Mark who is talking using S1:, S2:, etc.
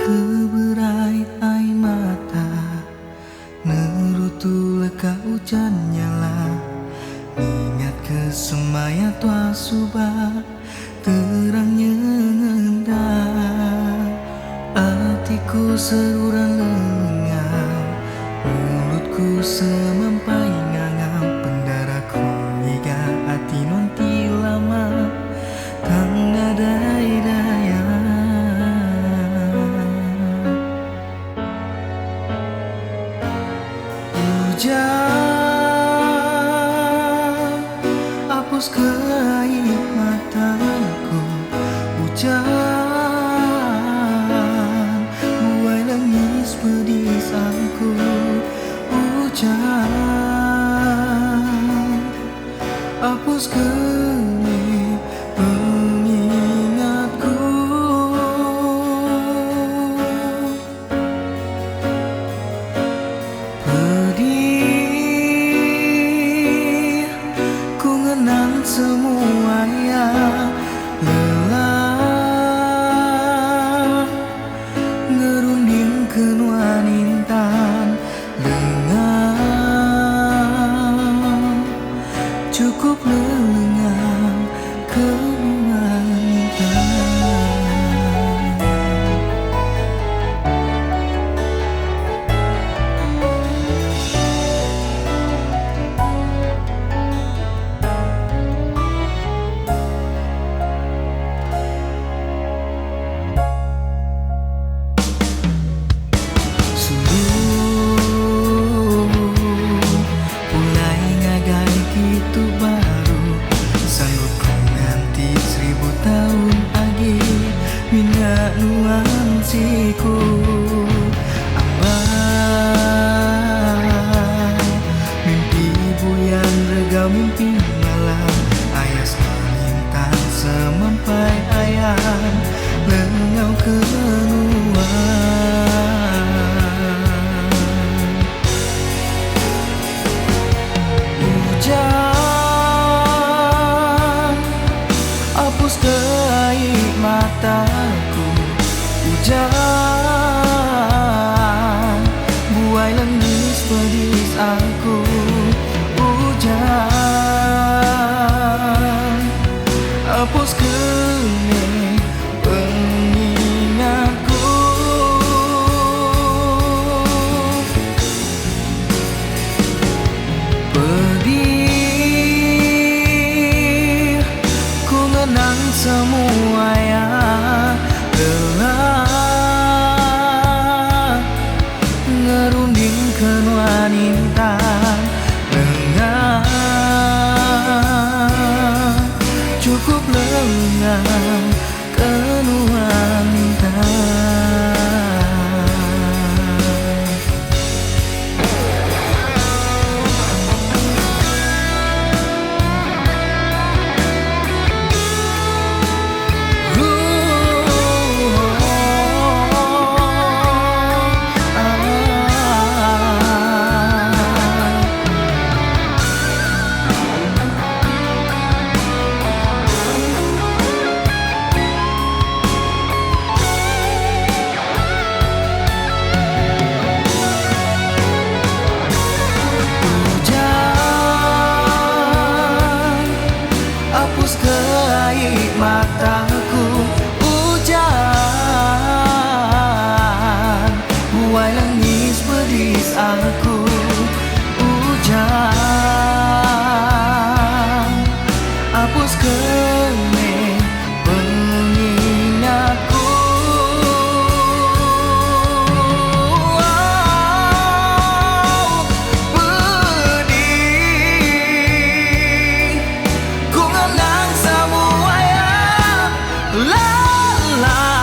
S1: Keberai ai mata Nerutu leka hujan nyala Ingat kesemaya tua subah Terangnya ngendang Hatiku seruran lengang Mulutku semampai ngangam Pendaraku hingga hati nonti lama Tang nadai daya Hujan hapus ke air mataku. Hujan buai nangis pedisanku. Hujan hapus ke pengingatku. Semua yang lelah ngerunding kenuan intan lengang cukup lengang kenuan intan. Nuansiku ambai mimpi buyang rega mimpi malam ayas melintang semampai ayam lengau kenuan. Hujan hapus ke air mataku. Hujan buai nangis pedis aku. Hujan hapus kening pengingatku. Pedih ku ngenang semua yang lelah ngerunding kenuan intan lengang cukup lengang kenuan intan. Hapus ke air mataku. Hujan buai nangis pedis aku. Hujan hapus kening pengingatku. La